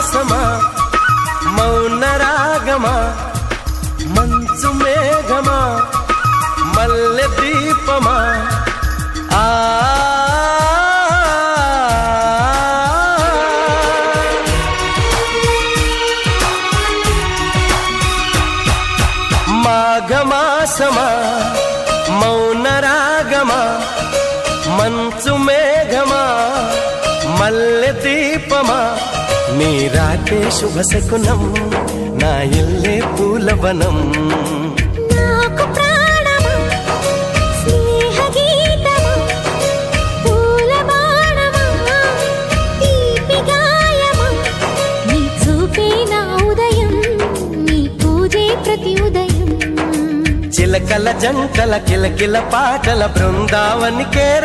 మాఘమాసమా మౌన రాగమా మంచు మేఘమా మల్లె దీపమా మాఘమాసమా మౌన రాగమా మంచు మేఘమా మల్లె దీపమా మీరాకే శుభ శకునం నా ఇల్లే పూలవనం నాకు ప్రాణమా స్నేహ గీతమా పూల బాణమా తీపి గాయమా నీ చూపే నా ఉదయం నీ పూజే ప్రతి ఉదయం చిలకల జంటల కిలకిల పాటల బృందావనికే